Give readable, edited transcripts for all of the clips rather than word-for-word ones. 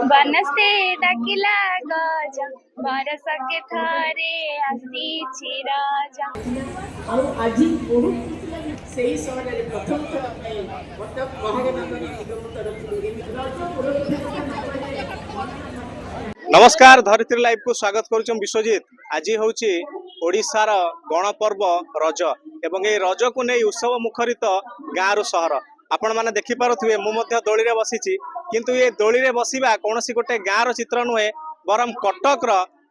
बनस्ते डाकिला गजा बरस के थरे आसीछि राजा। ଆଉ ଆଜି ବହୁତ ସେହି ସହରରେ ପ୍ରଥମ ଥର ପାଇଁ କଟକ ମହାନଗର ନିଗମ ତରଫରୁ नमस्कार धरित्री लाइव को स्वागत करुछम विश्वजीत। आज हूँ ओडिशार गणपर्व रज एवं ये रज को नहीं उत्सव मुखरित गाँव रु सहर आपण मैंने देखिपे मुझे दोली रे बसी किंतु ये दोली रे बसवा कौन गोटे गाँव चित्र नुहे बरम कटक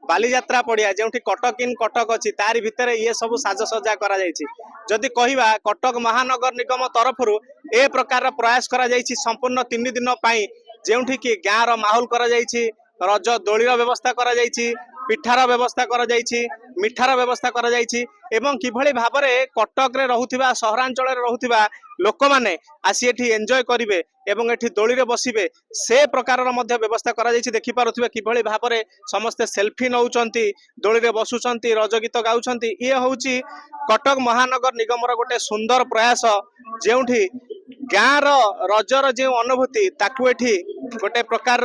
बालीजात्रा पड़िया जो कटक इन कटक अच्छी तारी भितर ये सब साजसजा जदि कहवा कटक महानगर निगम तरफ ए प्रकार प्रयास करा संपूर्ण 3 दिन जो कि गाँव माहौल करा रज दोलीर व्यवस्था करा पिठार व्यवस्था करा मिठार व्यवस्था करा एवं किभली भाव में कटक रे रहुथिबा सहरांचल रे रहुथिबा लोक माने आसी एठी एंजॉय करिवे एवं एठी दोली रे बसिबे से प्रकार मध्य व्यवस्था करा देखि पारुथिबे किभली भाव में समस्ते सेल्फी नौचंती दोली रे बसुचंती रज गीत गाउचंती। ये होउची कटक महानगर निगमर गोटे सुंदर प्रयास जेउठी गाँव रजर जो अनुभूति ताकू एठी गोटे प्रकार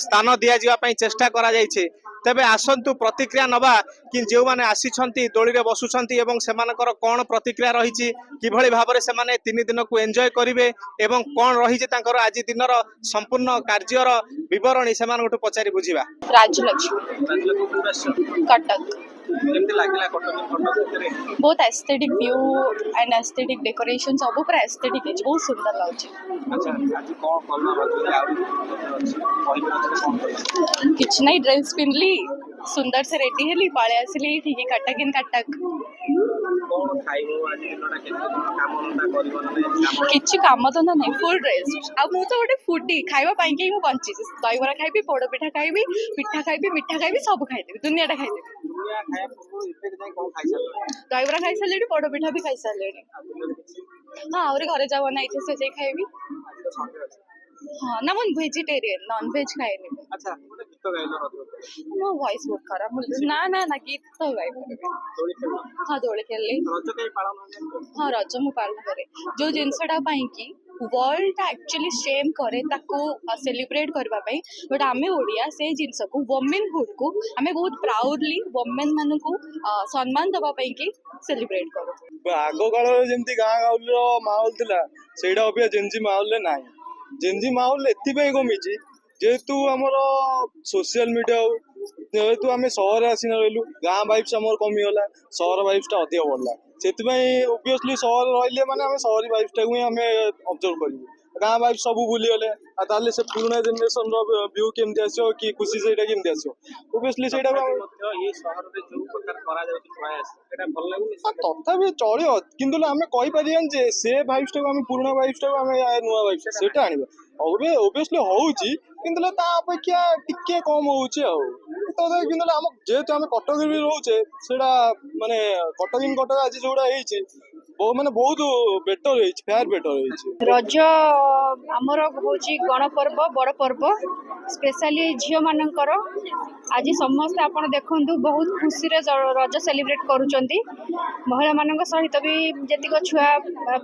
स्थान दिया जिवा पई चेष्टा करा जायछि। तेबे आसंतु प्रतिक्रिया नबा कि जो माने आसीछंती दोली रे बसुछंती एवं सेमानकर कोन प्रतिक्रिया रहिछि किभली भाबरे सेमाने 3 दिन को एंजॉय करिवे एवं कोन रहिछि तांकर आज दिनर संपूर्ण कार्यर विवरणी सेमानकटु पचारि बुझिबा। राजलक्ष्मी कटक केमति लागिला कटक रे बहुत aesthetic view and aesthetic decoration सब पूरा एस्थेटिक है बहुत सुंदर लाଗୁଛି। अच्छा आज कोन कलर रजले आउरी कोन किछ नहीं ड्रेस पिनली सुंदर से रेडी हेली पाळे आसली ठीक है कटक इन कटक कोन खाइबो आज दिनटा केते काम धंदा करिवो ना किछ काम धंदा नहीं फुल रेस्ट आ मु तो गोटे फूडी खाइबा पई के मु बंची दहीबरा खाइबी पोड़ पिठा खाइबी मिठा खाइबी सब खाइबी दुनियाटा खाइबी दहीबरा खाई सारे पोड़ पिठा भी खाई सारे हाँ और घरे जा बना से खाइबी। हाँ ना मुझे वेजिटेरियन नॉन वेज खाएनी। अच्छा गोटे गीत गाइलो रज मो वॉइस बहुत खराब ना ना ना गीत तो गाइ परबे। हाँ दोली खेलली रज के पालन हाँ रज मु पालन करे जो जिनसटा पई की वर्ल्ड एक्चुअली सेम करे ताको सेलिब्रेट करबा पई बट आमे ओडिया से जिंस को वुमेनहुड को आमे बहुत प्राउडली वुमेन मान को सम्मान दबा पई की सेलिब्रेट करू। आगो काल जेमती गाँ गाउली माहौल थिला सेडा अबिया जेंजी माहौल ले नाही जेंजी माहौल एथिपाई कमिची जेहेतु आमर सोशल मीडिया जेहेतु आम सहर आसीना रही गाँ वाइब्स आम कमिगला सहर वाइब्सटा अधिक बढ़ला से ओबियसली सहर रही मैंने आम सहरी वाइब्सटा को आम ऑब्जर्व करूँ गाँ वाइब सब भूलीगले ताले से पुराना जेनेरेशन व्यू केमती आसो कि खुशी से केमती आसो ओबियसली से तथापि चलो किंतु आम कहीपर जे से वाइब्स टाइम आम पुराना वाइब्स टाइम आम नुआ वाइब्स से आने ओबियसली होउची किंतु ता अपेक्षा टिके कम होउची किंतु आम जेहेतु आम कटक भी रोचे सेटा माने कटक इन कटक आज जोड़ा होइची माने बहुत बेटर होइची फेयर बेटर होइची। रज आमर होची गणपर्व बड़ पर्व स्पेशली झियो मानकर आज समस्त आपण देखंतु बहुत खुशी रे रज सेलिब्रेट करूचंती महिला मानक सहित भी जतिक छुआ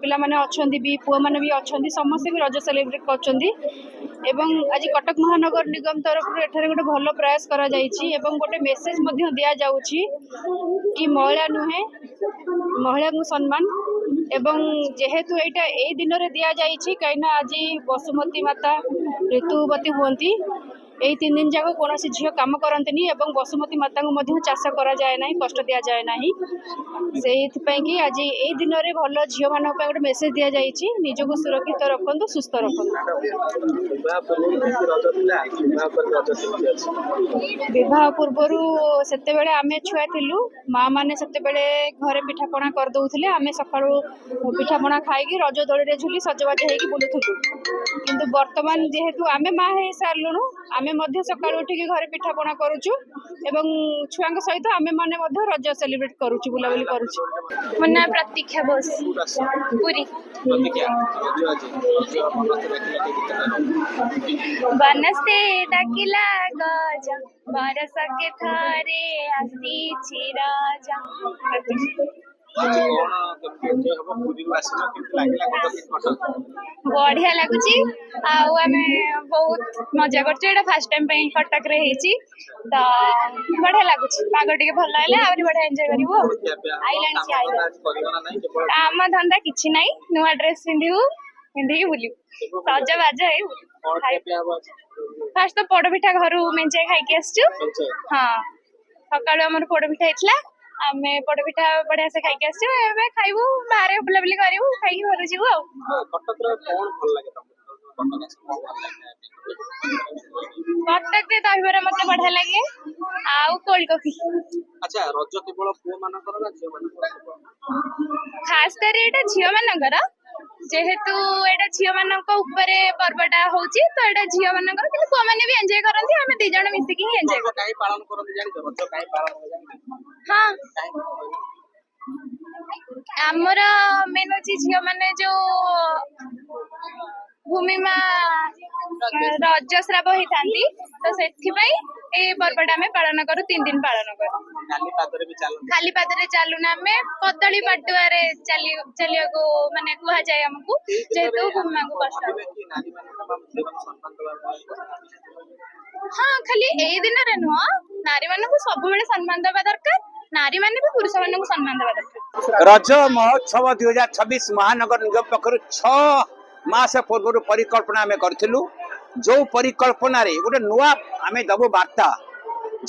पिला माने अछंती भी पुआ माने भी अछंती समस्त भी रज सेलिब्रेट करचंती एवं आज कटक महानगर निगम तरफ एठारे गोटे भल प्रयास करा जायछि एवं गोटे मेसेज मध्य दिया जाउछि कि महिला नुहे महिला को सम्मान एवं जेहेतु एटा ए दिन रे दिया जायछि कहिना आज बसुमती माता ऋतुवती हुअंती यही 3 दिन जाक कौन झील कम करती और बसुमती माता को चाष करा जाए ना कष्ट दि जाए ना से कि आज यही दिन में भल झील मान गोटे मेसेज दि जाइए निजक सुरक्षित रखु सुस्थ रखु। विवाह पूर्वर से आम छुआ थिलु माँ मैंने से घरे पिठापणा करदे आम सका पिठापणा खाई रज दोली झुली सजबाज हो बुलूलु किंतु वर्तमान जेहेतु आम माँ हो सारूँ आम सका उठिक घरे पिठापणा करुचु एवं छुआ सहित आम मैंने रज सेलिब्रेट करुचु बुलाबुली करुचु। मो ना प्रतीक्षा बोस पुरी बनस्ते डाकिला गजा बरस के थरे आसीछि राजा। ଆଜି କଣ କେମିତି ଏଞ୍ଜୟ ହବ ପୁରୀରୁ ଆସିଲ କେମିତି ଲାଗିଲା କଟକ? ବଢିଆ ଲାଗୁଛି ଆଉ ଆମେ ବହୁତ ମଜା କରୁଛୁ। ଏଇଟା ଫାର୍ଷ୍ଟ ଟାଇମ୍ ପାଇଁ କଟକରେ ହେଇଛି ତ ବଢିଆ ଲାଗୁଛି। ପାଗ ଟିକେ ଭଲ ହେଲେ ଆହୁରି ବଢିଆ ଏଞ୍ଜୟ କରିବୁ ଆଉ। ଆଇଲାଣି ସେ ଆଇଲାଣି। କରିବ ନା ନାହିଁ କେବଳ ଆମ ଧନ୍ଦା କିଛି ନାହିଁ, ନୂଆ ଡ୍ରେସ୍ ପିନ୍ଧିବୁ, ପିନ୍ଧିକି ବୁଲିବୁ, ସଜବାଜ ହେଇ କଣ ଖିଆପିଆ ହବ ଆଜି? ଫାଷ୍ଟ ତ ପୋଡପିଠା ଘରୁ ମେଞ୍ଚେ ଖାଇକି ଆସିଛୁ। ମେଞ୍ଚେ? ହଁ, ସକାଳୁ ଆମର ପୋଡପିଠା ହେଇଥିଲା, ଆମେ ପୋଡପିଠା ବଢିଆ ସେ ଖାଇକି ଆସିଛୁ। ଏବେ ଖାଇବୁ, ବାହାରେ ବୁଲାବୁଲି କରିବୁ, ଖାଇକି ଘରକୁ ଯିବୁ ଆଉ। କଟକରେ କଣ ଭଲ ଲାଗେ ତମକୁ? କଟକ ଆସି କଣ ଭଲ ଲାଗେ? କଟକରେ ଦହିବରା ମତେ ବଢିଆ ଲାଗେ ଆଉ କୋଲ୍ଡ କଫି। ଆଚ୍ଛା, ରଜ କେବଳ ପୁଅ ମାନଙ୍କର ନା ଝିଅ ମାନଙ୍କର? ଖାସ କରି ଏଇଟା ଝିଅ ମାନଙ୍କର, ଯେହେତୁ ଏଇଟା ଝିଅ ମାନଙ୍କ ଉପରେ ପର୍ବଟା ହଉଛି ତ ଏଇଟା ଝିଅ ମାନଙ୍କର, କିନ୍ତୁ ପୁଅ ମାନେ ବି ଏଞ୍ଜୟ କରନ୍ତି। ଆମେ ଦି ଜଣ ମିଶିକି ହିଁ ଏଞ୍ଜୟ କରୁ। କାହିଁ ପାଳନ କରନ୍ତି ଜାଣିଛ? ରଜ କାହିଁ ପାଳନ ହୁଏ ଜାଣିଛ? ହଁ, ଆମର ମେନ୍ ଅଛି ଝିଅ ମାନେ ଯୋଉ ଭୂମିମା ରଜସ୍ରାବ ହେଇଥାନ୍ତି ତ ସେଥିପାଇଁ ଏଇ ପର୍ବଟା ଆମେ ପାଳନ କରୁ, 3 ଦିନ ପାଳନ କରୁ। ଖାଲି ପାଦରେ ବି ଚାଲନ୍ତି? ଖାଲି ପାଦରେ ଚାଲୁନା, ଆମେ କଦଳୀ ପାଟୁଆରେ ଚାଲିବାକୁ ମାନେ କୁହାଯାଏ ଆମକୁ, ଯେହେତୁ ଭୂମିମାଙ୍କୁ କଷ୍ଟ ହବ। ହଁ, ଖାଲି ଏଇ ଦିନରେ ନୁହଁ, ନାରୀ ମାନଙ୍କୁ ସବୁବେଳେ ସମ୍ମାନ ଦେବା ଦରକାର। ନାରୀ ମାନେ ବି ପୁରୁଷ ମାନଙ୍କୁ ସମ୍ମାନ ଦେବା ଦରକାର। ରଜ ମହୋତ୍ସବ 2026 ମହାନଗର ନିଗମ ପକ୍ଷରୁ 6 ମାସ ପୂର୍ବରୁ ପରିକଳ୍ପନା ଆମେ କରିଥିଲୁ। ଯୋଉ ପରିକଳ୍ପନାରେ ଗୋଟେ ନୂଆ ଆମେ ଦବୁ ବାର୍ତ୍ତା,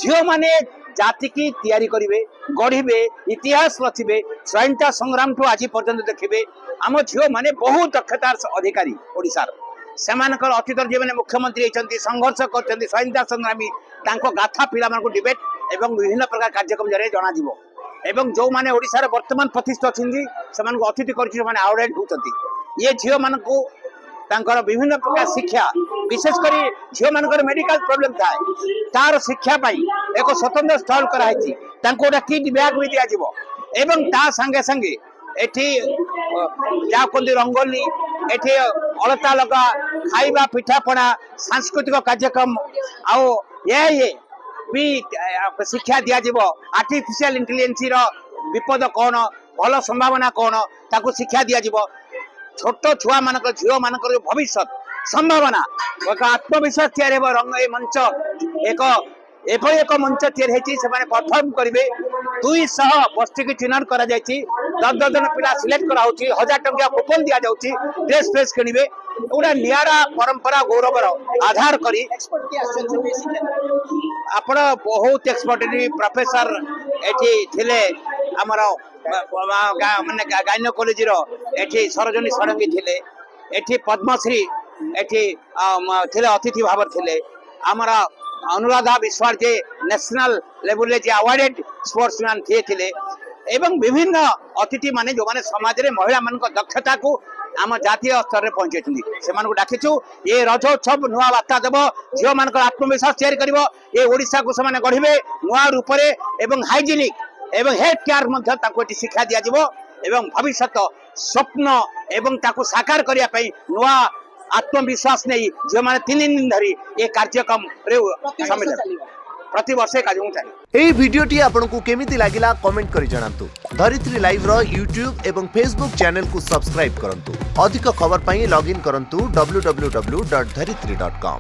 ଝିଅମାନେ ଜାତିକି ତିଆରି କରିବେ, ଗଢିବେ, ଇତିହାସ ରଚିବେ, ସ୍ୱାଧୀନତା ସଂଗ୍ରାମଠୁ ଆଜି ପର୍ଯ୍ୟନ୍ତ ଦେଖିବେ। ଆମ ଝିଅମାନେ ବହୁତ ଦକ୍ଷତାର ଅଧିକାରୀ ଓଡ଼ିଶାର। ସେମାନଙ୍କର ଅତୀତରେ ଯେଉଁମାନେ ମୁଖ୍ୟମନ୍ତ୍ରୀ ହେଇଛନ୍ତି, ସଂଘର୍ଷ କରିଛନ୍ତି, ସ୍ୱାଧୀନତା ସଂଗ୍ରାମୀ, ତାଙ୍କ ଗାଥା ପିଲାମାନଙ୍କୁ ଡିବେଟ୍ ଏବଂ ବିଭିନ୍ନ ପ୍ରକାର କାର୍ଯ୍ୟକ୍ରମ ଜରିଆରେ ଜଣାଯିବ। ଏବଂ ଯେଉଁମାନେ ଓଡ଼ିଶାର ବର୍ତ୍ତମାନ ପ୍ରତିଷ୍ଠିତ ଅଛନ୍ତି ସେମାନଙ୍କୁ ଅତିଥି କରିଛି, ସେମାନେ ଆୱାର୍ଡ ହେଉଛନ୍ତି। ଇଏ ଝିଅମାନଙ୍କୁ ତାଙ୍କର ବିଭିନ୍ନ ପ୍ରକାର ଶିକ୍ଷା, ବିଶେଷ କରି ଝିଅମାନଙ୍କର ମେଡିକାଲ ପ୍ରୋବ୍ଲେମ ଥାଏ, ତାର ଶିକ୍ଷା ପାଇଁ ଏକ ସ୍ୱତନ୍ତ୍ର ଷ୍ଟଲ୍ କରାହେଇଛି। ତାଙ୍କୁ ଗୋଟେ କିଟ୍ ବ୍ୟାଗ୍ ବି ଦିଆଯିବ ଏବଂ ତା ସାଙ୍ଗେ ସାଙ୍ଗେ ଏଠି ଯାହା କୁହନ୍ତି ରଙ୍ଗୋଲି, ଏଠି ଅଳତା ଲଗା, ଖାଇବା, ପିଠାପଣା, ସାଂସ୍କୃତିକ କାର୍ଯ୍ୟକ୍ରମ ଆଉ ଇଏ ବି ଶିକ୍ଷା ଦିଆଯିବ। ଆର୍ଟିଫିସିଆଲ ଇଣ୍ଟେଲିଜେନ୍ସର ବିପଦ କ'ଣ, ଭଲ ସମ୍ଭାବନା କ'ଣ, ତାକୁ ଶିକ୍ଷା ଦିଆଯିବ। ଛୋଟ ଛୁଆ ମାନଙ୍କର, ଝିଅ ମାନଙ୍କର ଭବିଷ୍ୟତ ସମ୍ଭାବନା, ଏକ ଆତ୍ମବିଶ୍ୱାସ ତିଆରି ହେବ। ରଙ୍ଗ ଏ ମଞ୍ଚ ଏଭଳି ଏକ ମଞ୍ଚ ତିଆରି ହେଇଛି, ସେମାନେ ପରଫର୍ମ କରିବେ। 200 ଗୋଷ୍ଠୀକି ଚିହ୍ନଟ କରାଯାଇଛି, 10 ଜଣ ପିଲା ସିଲେକ୍ଟ କରାହଉଛି, 1000 ଟଙ୍କିଆ କୁପନ ଦିଆଯାଉଛି, ଡ୍ରେସ୍ ଫ୍ରେସ୍ କିଣିବେ। ଗୋଟେ ନିଆରା ପରମ୍ପରା ଗୌରବର ଆଧାର କରି ଆପଣ ବହୁତ ଏକ୍ସପର୍ଟ ପ୍ରଫେସର ଏଠି ଥିଲେ। ଆମର ମାନେ ଗାଇନୋକୋଲୋଜିର ଏଠି ସରୋଜିନୀ ଷଡ଼ଙ୍ଗୀ ଥିଲେ, ଏଠି ପଦ୍ମଶ୍ରୀ ଏଠି ଥିଲେ, ଅତିଥି ଭାବରେ ଥିଲେ। ଆମର ଅନୁରାଧା ବିଶ୍ୱାଳ ଯେ ନ୍ୟାସନାଲ ଲେଭେଲରେ ଯେ ଆୱାର୍ଡେଡ ସ୍ପୋର୍ଟସମ୍ୟାନ ଥିଲେ ଏବଂ ବିଭିନ୍ନ ଅତିଥି ମାନେ ଯେଉଁମାନେ ସମାଜରେ ମହିଳାମାନଙ୍କ ଦକ୍ଷତାକୁ ଆମ ଜାତୀୟ ସ୍ତରରେ ପହଞ୍ଚାଇଛନ୍ତି, ସେମାନଙ୍କୁ ଡାକିଛୁ। ଏ ରଜ ଉତ୍ସବ ନୂଆ ବାର୍ତ୍ତା ଦେବ, ଝିଅମାନଙ୍କର ଆତ୍ମବିଶ୍ୱାସ ତିଆରି କରିବ। ଏ ଓଡ଼ିଶାକୁ ସେମାନେ ଗଢ଼ିବେ ନୂଆ ରୂପରେ ଏବଂ ହାଇଜିନିକ ଏବଂ ହେଲ୍ଥ କେୟାର ମଧ୍ୟ ତାଙ୍କୁ ଏଠି ଶିକ୍ଷା ଦିଆଯିବ ଏବଂ ଭବିଷ୍ୟତ ସ୍ୱପ୍ନ ଏବଂ ତାକୁ ସାକାର କରିବା ପାଇଁ ନୂଆ ଆତ୍ମବିଶ୍ୱାସ ନେଇ ଝିଅମାନେ 3 ଦିନ ଧରି ଏ କାର୍ଯ୍ୟକ୍ରମରେ ସାମିଲ ହେବେ। प्रति वर्ष এই ভিডিওটি আপনার কেমিতি লাগিলা কমেন্ট করে জানাতু। ধরিত্রী লাইভ র यूट्यूब এবং फेसबुक चैनल को सब्सक्राइब करंतु। अधिक खबर पाई लॉगिन करंतु www.dharitri.com।